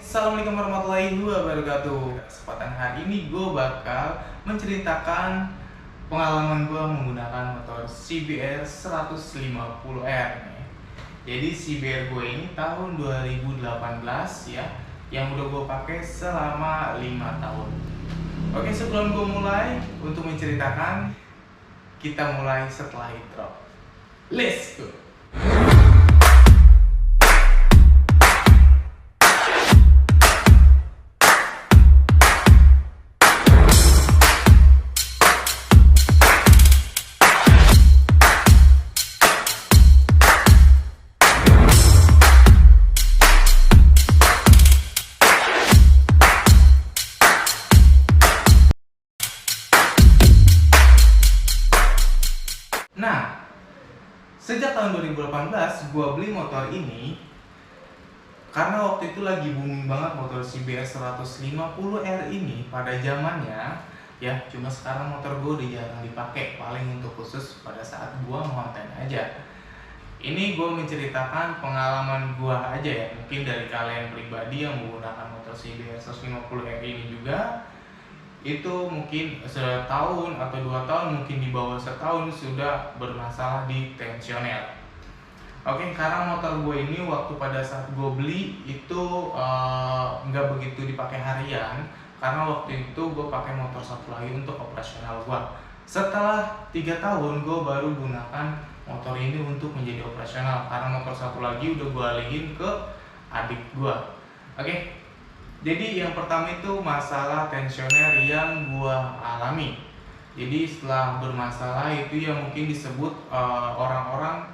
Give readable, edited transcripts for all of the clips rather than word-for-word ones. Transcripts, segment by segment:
Assalamualaikum warahmatullahi wabarakatuh. Kesempatan hari ini gue bakal menceritakan pengalaman gue menggunakan motor CBR 150R nih. Jadi CBR gue ini tahun 2018 ya, yang udah gue pakai selama 5 tahun. Oke, sebelum gue mulai untuk menceritakan, kita mulai setelah intro. Let's go. Nah, sejak tahun 2018 gue beli motor ini karena waktu itu lagi booming banget motor CBR 150R ini pada zamannya ya. Cuma sekarang motor gue udah jarang dipakai, paling untuk khusus pada saat gue ngonten aja. Ini gue menceritakan pengalaman gue aja ya, mungkin dari kalian pribadi yang menggunakan motor CBR 150R ini juga itu mungkin setahun atau 2 tahun, mungkin di bawah setahun sudah bermasalah di tensioner. Oke, karena motor gue ini waktu pada saat gue beli itu nggak begitu dipakai harian, karena waktu itu gue pakai motor satu lagi untuk operasional gue. Setelah 3 tahun gue baru gunakan motor ini untuk menjadi operasional, karena motor satu lagi udah gue alihin ke adik gue. Oke, jadi yang pertama itu masalah tensioner yang gua alami. Jadi setelah bermasalah itu yang mungkin disebut orang-orang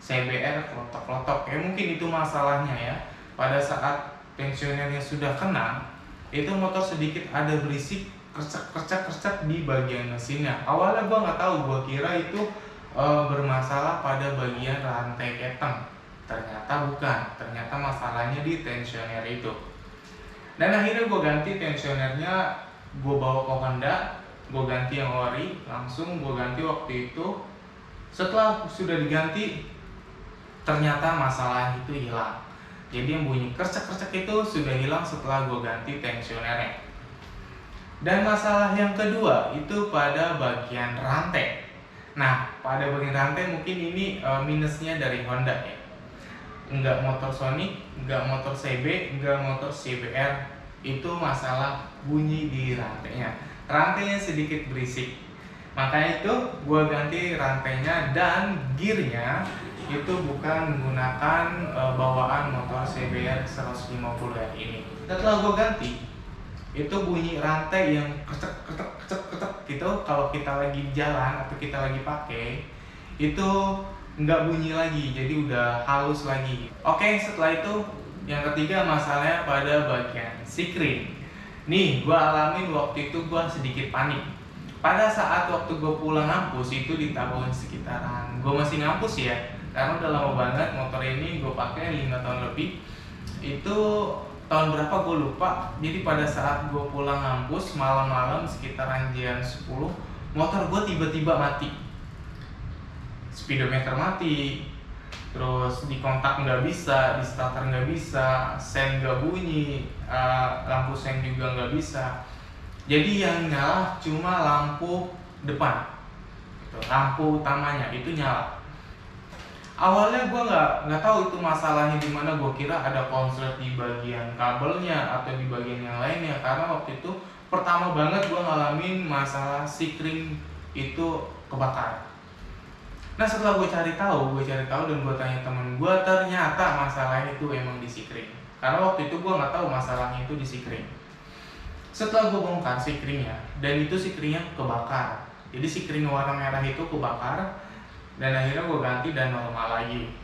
CBR klotok-klotok. Ya mungkin itu masalahnya ya. Pada saat tensionernya sudah kena, itu motor sedikit ada berisik kercek-kercek di bagian mesinnya. Awalnya gua nggak tahu, gua kira itu bermasalah pada bagian rantai keteng. Ternyata bukan. Ternyata masalahnya di tensioner itu. Dan akhirnya gue ganti tensionernya, gue bawa ke Honda, gue ganti yang ori, langsung gue ganti waktu itu. Setelah sudah diganti, ternyata masalah itu hilang. Jadi yang bunyi kercek-kercek itu sudah hilang setelah gue ganti tensionernya. Dan masalah yang kedua itu pada bagian rantai. Nah, pada bagian rantai mungkin ini minusnya dari Honda ya. Enggak motor Sonic, enggak motor CB, enggak motor CBR, itu masalah bunyi di rantainya. Rantainya sedikit berisik, makanya itu gue ganti rantainya, dan gearnya itu bukan menggunakan bawaan motor CBR 150R ini. Setelah gue ganti, itu bunyi rantai yang kecek gitu. Kalau kita lagi jalan atau kita lagi pakai, itu nggak bunyi lagi, jadi udah halus lagi. Oke, setelah itu yang ketiga masalahnya pada bagian sikring. Nih, gue alamin waktu itu gue sedikit panik. Pada saat waktu gue pulang ngampus itu di tahun sekitaran, gue masih ngampus ya, karena udah lama banget motor ini gue pakai 5 tahun lebih. Itu tahun berapa gue lupa. Jadi pada saat gue pulang ngampus malam-malam sekitaran jam 10, motor gue tiba-tiba mati. Speedometer mati, terus di kontak nggak bisa, di starter nggak bisa, sen nggak bunyi, lampu sen juga nggak bisa. Jadi yang nyala cuma lampu depan, gitu. Lampu utamanya itu nyala. Awalnya gue nggak tahu itu masalahnya di mana. Gue kira ada konslet di bagian kabelnya atau di bagian yang lainnya, karena waktu itu pertama banget gue ngalamin masalah sikring itu kebakar. Nah, setelah gue cari tahu dan gue tanya temen gue, ternyata masalahnya itu emang di sikring. Karena waktu itu gue nggak tahu masalahnya itu di sikring. Setelah gue bongkar sikringnya, dan itu sikringnya kebakar. Jadi sikring warna merah itu kebakar, dan akhirnya gue ganti dan normal lagi.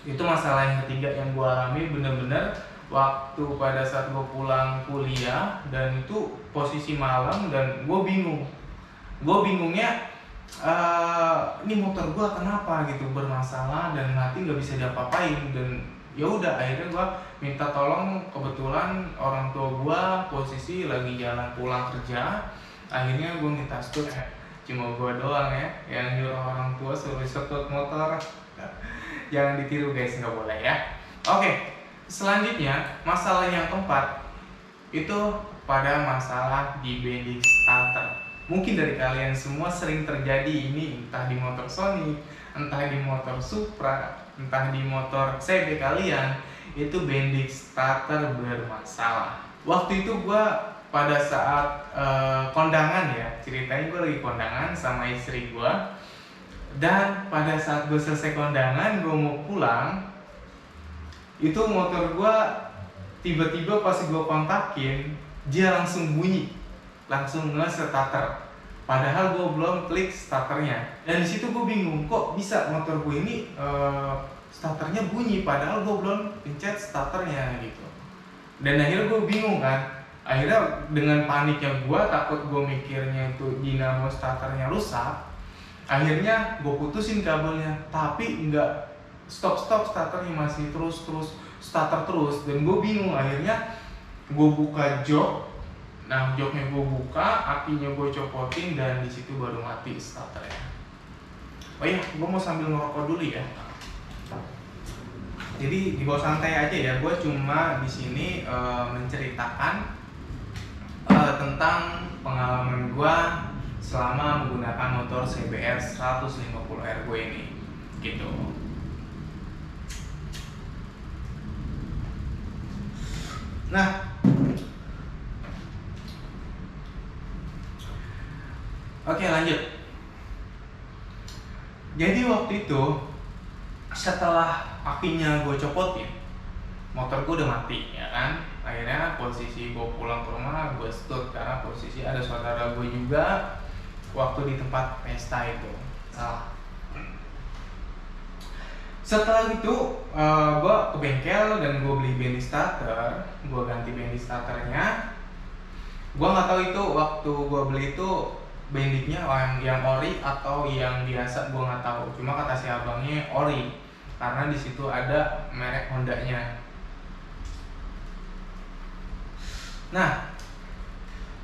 Itu masalah yang ketiga yang gue alami bener-bener waktu pada saat gue pulang kuliah, dan itu posisi malam dan gue bingung. Gue bingungnya ini motor gue kenapa gitu bermasalah dan mati nggak bisa diapa-apain. Dan ya udah, akhirnya gue minta tolong. Kebetulan orang tua gue posisi lagi jalan pulang kerja, akhirnya gue minta stut. Cuma gue doang ya yang nyuruh orang tua suruh stut motor. Jangan ditiru guys, nggak boleh ya. Oke, Selanjutnya, masalah yang keempat itu pada masalah di bending starter. Mungkin dari kalian semua sering terjadi ini, entah di motor Sonic, entah di motor Supra, entah di motor CB kalian, itu bending starter bermasalah. Waktu itu gue pada saat kondangan ya, ceritanya gue lagi kondangan sama istri gue. Dan pada saat gue selesai kondangan, gue mau pulang, itu motor gue tiba-tiba pas gue kontakin, dia langsung bunyi, langsung nge-starter. Padahal gue belum klik starternya. Dan disitu gue bingung, kok bisa motor gue ini starternya bunyi, padahal gue belum pencet starternya gitu. Dan akhirnya gue bingung kan. Akhirnya dengan paniknya gue, takut gue mikirnya itu dinamo starternya rusak, akhirnya gue putusin kabelnya. Tapi nggak stop starternya, masih terus starter terus. Dan gue bingung, akhirnya gue buka jok. Nah, joknya gue buka, apinya gue copotin, dan di situ baru mati starternya. Oh iya, gue mau sambil ngerokok dulu ya. Jadi dibawa santai aja ya. Gue cuma di sini menceritakan tentang pengalaman gue selama menggunakan motor CBR 150R gue ini, gitu. Nah, oke, lanjut. Jadi waktu itu setelah apinya gue copotin, motor gue udah mati ya kan. Akhirnya posisi gue pulang ke rumah, gue stut karena posisi ada saudara gue juga waktu di tempat pesta itu. Setelah itu gue ke bengkel dan gue beli bending starter, gue ganti bending starternya. Gue nggak tahu itu waktu gue beli itu bendingnya yang ori atau yang biasa, gue nggak tahu. Cuma kata si abangnya ori karena di situ ada merek Hondanya. Nah,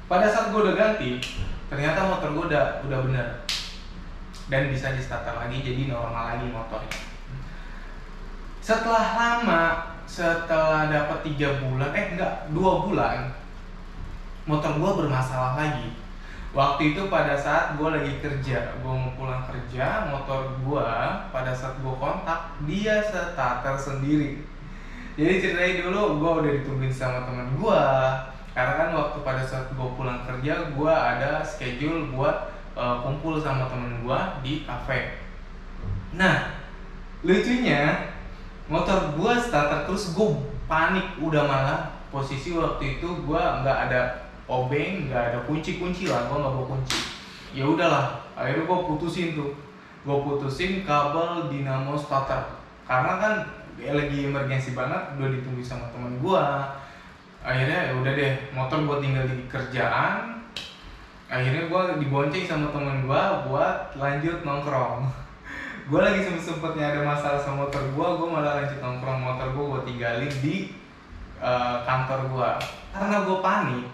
pada saat gue udah ganti, ternyata motor gue udah bener dan bisa di starter lagi, jadi normal lagi motornya. Setelah dapat 2 bulan, motor gue bermasalah lagi. Waktu itu pada saat gue lagi kerja, gue mau pulang kerja, motor gue pada saat gue kontak, dia starter sendiri. Jadi ceritanya dulu gue udah ditungguin sama teman gue, karena kan waktu pada saat gue pulang kerja, gue ada schedule buat kumpul sama temen gue di kafe. Nah, lucunya motor gue starter terus, gue panik. Udah malah posisi waktu itu gue nggak ada obeng, nggak ada kunci lah, gue nggak bawa kunci. Ya udahlah, akhirnya gue putusin kabel dinamo starter, karena kan lagi emergency banget, udah ditunggu sama temen gue. Akhirnya ya udah deh, motor gue tinggal di kerjaan. Akhirnya gue dibonceng sama temen gue buat lanjut nongkrong. Gue lagi sempetnya ada masalah sama motor gue malah lanjut nongkrong. Motor gue tinggalin di kantor gue karena gue panik.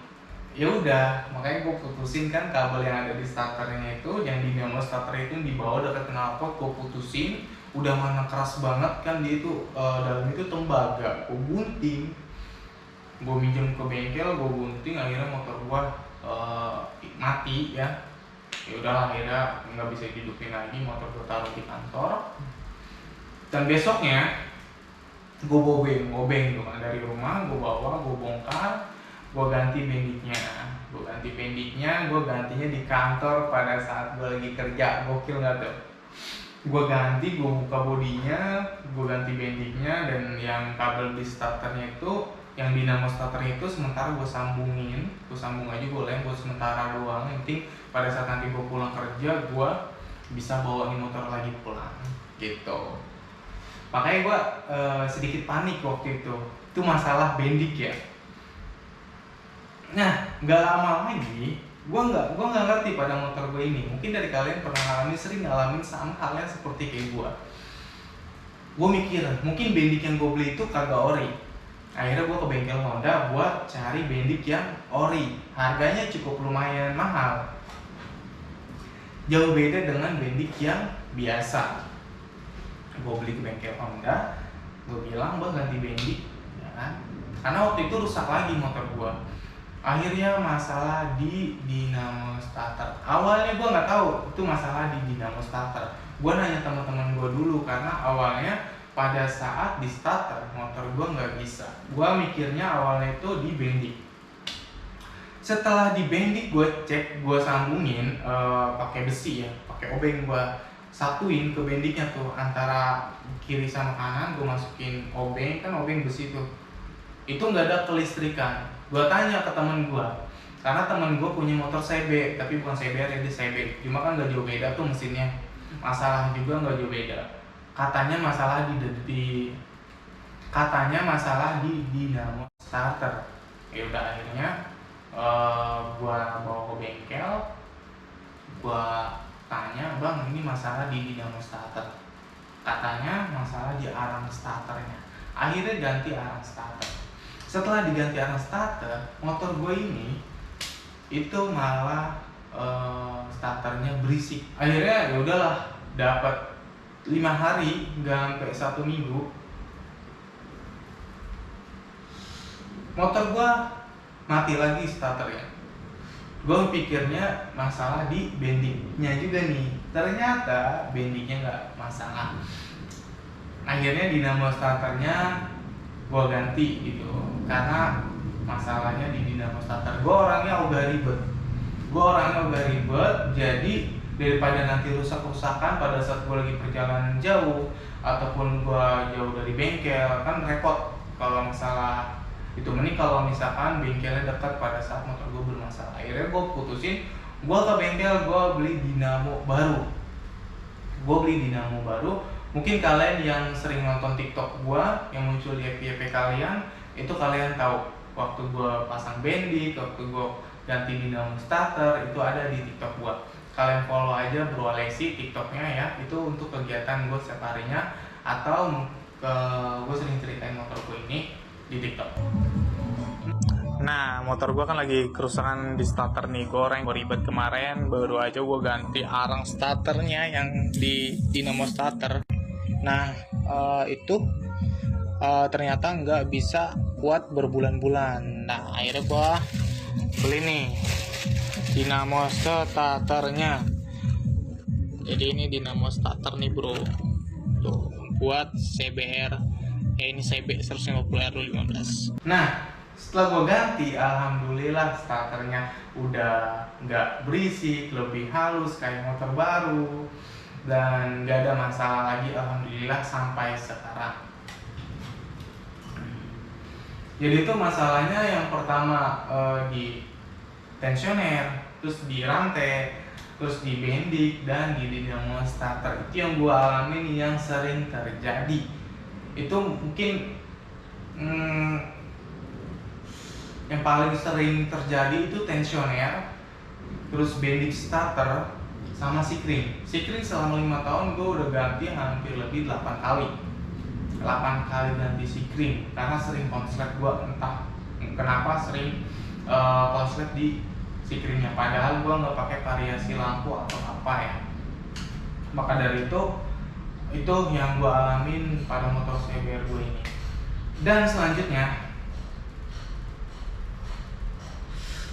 Ya udah, makanya gue putusin kan kabel yang ada di starternya itu, yang di dinamo starter itu di bawah dekat knalpot, gue putusin. Udah mana keras banget kan dia itu, dalam itu tembaga, gue gunting. Gue minjem ke bengkel, gue gunting, akhirnya motor gue mati ya. Ya udahlah, akhirnya nggak bisa dihidupin lagi, motor gue taruh di kantor. Dan besoknya gue bawa beng tuh kan dari rumah, gue bawa, gue bongkar, gue ganti bendiknya. Gue gantinya di kantor pada saat gue lagi kerja. Gokil nggak tuh? Gue ganti, gue buka bodinya, gue ganti bendiknya, dan yang kabel di starternya itu, yang dinamo starter itu sementara gue sambung aja, gue lem buat sementara doang. Yang penting pada saat nanti gue pulang kerja, gue bisa bawa ini motor lagi pulang gitu. Makanya gue sedikit panik waktu itu masalah bendik ya. Nah, nggak lama lagi gue nggak ngerti pada motor gue ini. Mungkin dari kalian pernah sering ngalamin sama halnya seperti kayak gue. Gue mikir mungkin bendik yang gue beli itu kagak ori. Akhirnya gue ke bengkel Honda buat cari bendik yang ori. Harganya cukup lumayan mahal, jauh beda dengan bendik yang biasa. Gue beli ke bengkel Honda, gue bilang, "Bang, ganti bendik." Ya kan, karena waktu itu rusak lagi motor gue. Akhirnya masalah di dinamo starter. Awalnya gue nggak tahu itu masalah di dinamo starter. Gue nanya teman-teman gue dulu karena awalnya pada saat di starter motor gue nggak bisa. Gue mikirnya awalnya itu di bendik. Setelah di bendik gue cek, gue sambungin pakai besi ya, pakai obeng, gue satuin ke bendiknya tuh antara kiri sama kanan. Gue masukin obeng, kan obeng besi tuh, itu nggak ada kelistrikan. Gue tanya ke temen gue, karena temen gue punya motor CB, tapi bukan CBR ya, dia CB, cuma kan nggak jauh beda tuh mesinnya, masalah juga nggak jauh beda. Katanya masalah katanya masalah di dinamo starter. Ya udah, akhirnya gue bawa ke bengkel, gue tanya, bang ini masalah di dinamo starter. Katanya masalah di arang starternya. Akhirnya ganti arang starter. Setelah diganti arang starter, motor gue ini itu malah starternya berisik. Akhirnya ya udahlah, dapat 5 hari nggak sampai 1 minggu, motor gue mati lagi starternya. Gue pikirnya masalah di bendingnya juga nih, ternyata bendingnya nggak masalah. Akhirnya dinamo starternya gue ganti gitu, karena masalahnya di dinamo starter. Gue orangnya ogah ribet, jadi daripada nanti rusak-rusakan pada saat gue lagi perjalanan jauh ataupun gue jauh dari bengkel, kan repot kalau masalah itu. Mending kalau misalkan bengkelnya dekat pada saat motor gue bermasalah. Akhirnya gue putusin, gue ke bengkel, gue beli dinamo baru. Mungkin kalian yang sering nonton TikTok gua yang muncul di FYP kalian, itu kalian tahu waktu gua pasang bendik, waktu gua ganti dinamo starter, itu ada di TikTok gua. Kalian follow aja Bro Alexi TikToknya ya, itu untuk kegiatan gua setiap harinya, atau gua sering ceritain motor gua ini di TikTok. Nah, motor gue kan lagi kerusakan di starter nih, goreng. Gue ribet kemarin, baru aja gue ganti arang starternya yang di dinamo starter. Nah, itu ternyata nggak bisa kuat berbulan-bulan. Nah, akhirnya gue beli nih dinamo starternya. Jadi ini dinamo starter nih bro, tuh buat CBR. Ini CB 150R15. Nah, setelah gue ganti, alhamdulillah starternya udah nggak berisik, lebih halus kayak motor baru, dan nggak ada masalah lagi, alhamdulillah sampai sekarang. Jadi itu masalahnya yang pertama di tensioner, terus di rantai, terus di bendik, dan di dinamo starter. Itu yang gue alamin yang sering terjadi. Itu mungkin yang paling sering terjadi itu tensioner, terus bendik starter, sama sikring. Sikring selama 5 tahun gue udah ganti hampir lebih 8 kali ganti sikring, karena sering konslet gue, entah kenapa sering konslet di sikringnya, padahal gue nggak pakai variasi lampu atau apa ya. Maka dari itu yang gue alamin pada motor CBR gue ini. Dan selanjutnya,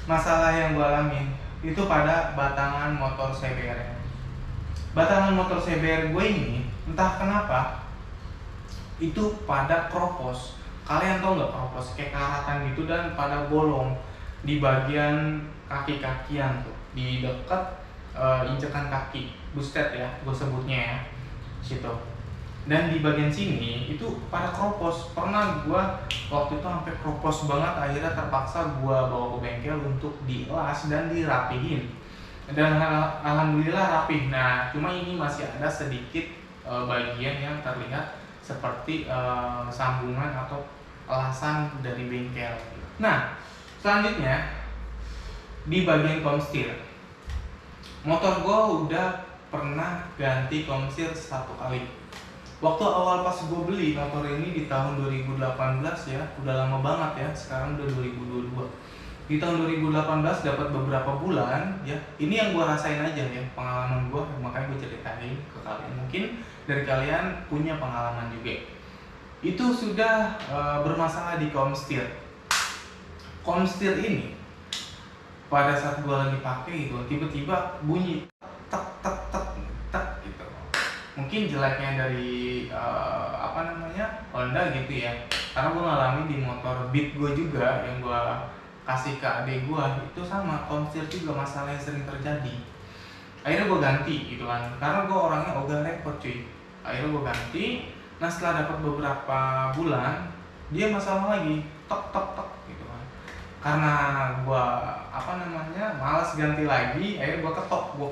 masalah yang gue alamin itu pada batangan motor CBR. Batangan motor CBR gue ini entah kenapa itu pada kropos. Kalian tau nggak kropos? Kayak karatan gitu, dan pada bolong di bagian kaki-kakian tuh, di dekat injekan kaki, boosted ya, gue sebutnya ya, situ. Dan di bagian sini itu pada kropos. Pernah gue waktu itu sampai kropos banget, akhirnya terpaksa gue bawa ke bengkel untuk dielas dan dirapihin. Dan alhamdulillah rapih. Nah, cuma ini masih ada sedikit bagian yang terlihat seperti sambungan atau elasan dari bengkel. Nah, selanjutnya di bagian komstir, motor gue udah pernah ganti komstir 1 kali. Waktu awal pas gue beli motor ini di tahun 2018 ya, udah lama banget ya, sekarang udah 2022. Di tahun 2018 dapat beberapa bulan ya, ini yang gue rasain aja ya, pengalaman gue, makanya gue ceritain ke kalian. Mungkin dari kalian punya pengalaman juga. itu sudah bermasalah di kaum setir. Kaum setir ini pada saat gua lagi pakai gitu tiba-tiba bunyi tek tek tek tek gitu. Mungkin jeleknya dari Honda gitu ya, karena gua ngalamin di motor Beat gua juga yang gua kasih ke adik gua itu sama kaum setir juga masalah yang sering terjadi. Akhirnya gua ganti gitu kan, karena gua orangnya ogah repot cuy. Akhirnya gua ganti. Nah setelah dapat beberapa bulan dia masalah lagi tok tok tok gitu kan, karena gua malas ganti lagi. Akhirnya gua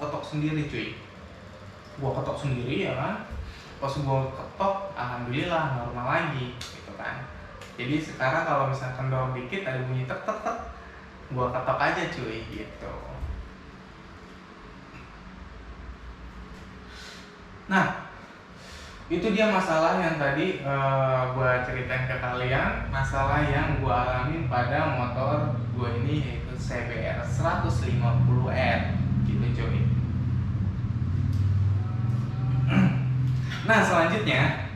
ketok sendiri cuy, gua ketok sendiri ya kan. Pas gua ketok alhamdulillah normal lagi gitu kan. Jadi sekarang kalau misalkan dorong dikit ada bunyi tek tek tek, gua ketok aja cuy gitu. Nah itu dia masalah yang tadi gue ceritain ke kalian, masalah yang gue alamin pada motor gue ini, yaitu CBR 150R gitu cuy. Nah selanjutnya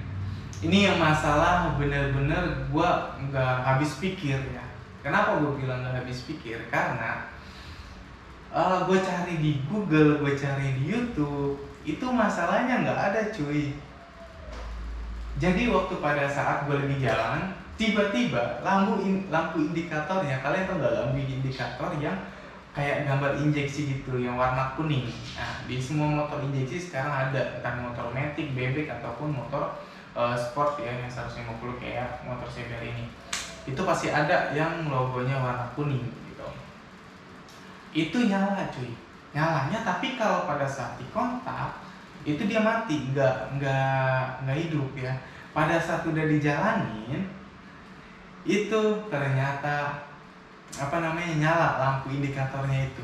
ini yang masalah bener-bener gue nggak habis pikir ya. Kenapa gue bilang nggak habis pikir? Karena gue cari di Google, gue cari di YouTube, itu masalahnya nggak ada cuy. Jadi waktu pada saat gue lagi jalan, tiba-tiba lampu indikatornya, kalian tau nggak lampu indikator yang kayak gambar injeksi gitu, yang warna kuning. Nah di semua motor injeksi sekarang ada, entah motor matic, bebek ataupun motor sport ya yang 150 kayak motor CBR ini, itu pasti ada yang logonya warna kuning gitu. Itu nyala cuy, nyalanya. Tapi kalau pada saat dikontak itu dia mati, nggak hidup ya. Pada saat udah dijalanin itu ternyata nyala lampu indikatornya itu.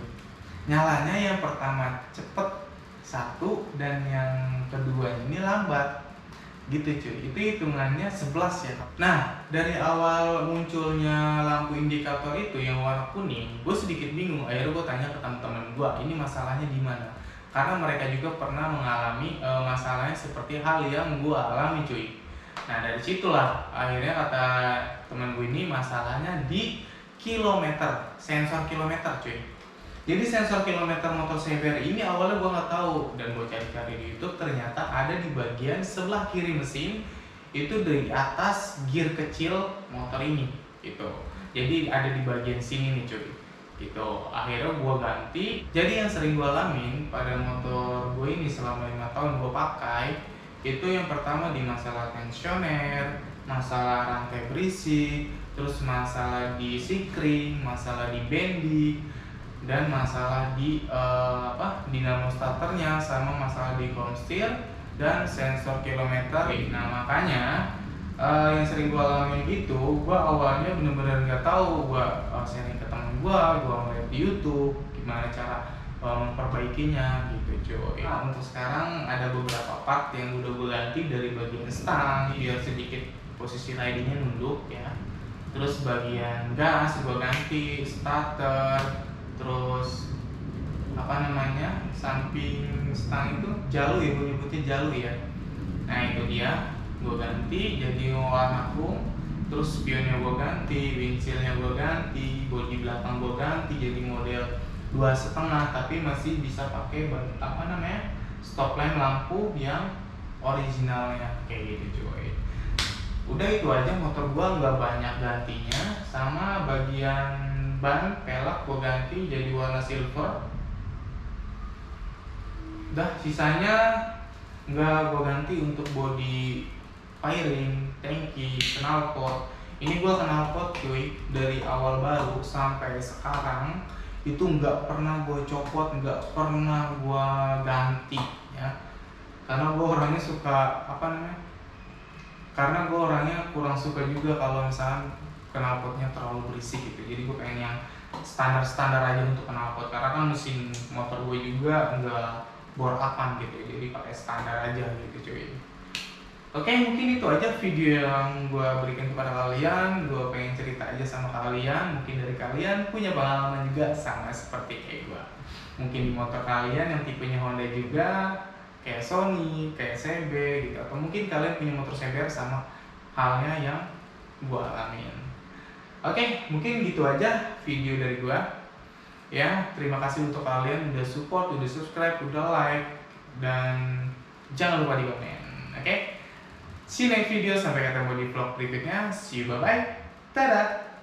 Nyalanya yang pertama cepet satu, dan yang kedua ini lambat gitu cuy. Itu hitungannya 11 ya. Nah dari awal munculnya lampu indikator itu yang warna kuning, gue sedikit bingung. Akhirnya gue tanya ke teman-teman gue, ini masalahnya di mana? Karena mereka juga pernah mengalami masalahnya seperti hal yang gue alami cuy. Nah dari situlah akhirnya kata teman gue ini masalahnya di kilometer, sensor kilometer cuy. Jadi sensor kilometer motor CBR ini awalnya gue nggak tahu, dan gue cari-cari di YouTube ternyata ada di bagian sebelah kiri mesin, itu dari atas gear kecil motor ini gitu. Jadi ada di bagian sini nih cuy gitu. Akhirnya gue ganti. Jadi yang sering gue alamin pada motor gue ini selama 5 tahun gue pakai, itu yang pertama di masalah tensioner, masalah rantai berisik, terus masalah di sikring, masalah di bending, dan masalah di dinamo starternya, sama masalah di konstir dan sensor kilometer. Nah makanya yang sering gue alamin itu, gue awalnya bener-bener nggak tahu. Gue sharing ke temen gue ngeliat di YouTube gimana cara memperbaikinya gitu cuy. Nah untuk sekarang ada beberapa part yang udah gue ganti dari bagian stang biar sedikit posisi ridingnya nunduk ya. Terus bagian gas gue ganti, starter, terus samping stang itu jalu ya, gue nyebutnya jalu ya. Nah itu dia gue ganti jadi warna chrome. Terus spionnya gue ganti, windshieldnya gue ganti, bodi belakang gue ganti jadi model 2,5, tapi masih bisa pakai stop lamp lampu yang originalnya kayak gitu cuy. Udah itu aja, motor gue nggak banyak gantinya. Sama bagian ban pelek gue ganti jadi warna silver. Dah sisanya nggak gue ganti. Untuk bodi fairing, tangki, knalpot, ini gue knalpot cuy dari awal baru sampai sekarang itu nggak pernah gue copot, nggak pernah gue ganti ya. Karena gue orangnya kurang suka juga kalau misalnya knalpotnya terlalu berisik gitu. Jadi gue pengen yang standar aja untuk knalpot, karena kan mesin motor gue juga nggak bore up-an gitu, jadi pakai standar aja gitu cuy. Oke, mungkin itu aja video yang gue berikan kepada kalian. Gue pengen cerita aja sama kalian. Mungkin dari kalian punya pengalaman juga sama seperti kayak gue. Mungkin di motor kalian yang tipenya Honda juga, kayak Sony, kayak CB gitu. Atau mungkin kalian punya motor CBR sama halnya yang gue alamin. Oke, mungkin gitu aja video dari gue. Ya, terima kasih untuk kalian udah support, udah subscribe, udah like, dan jangan lupa di komen. Oke, see you next video. Sampai ketemu di vlog berikutnya. See you, bye bye. Dadah.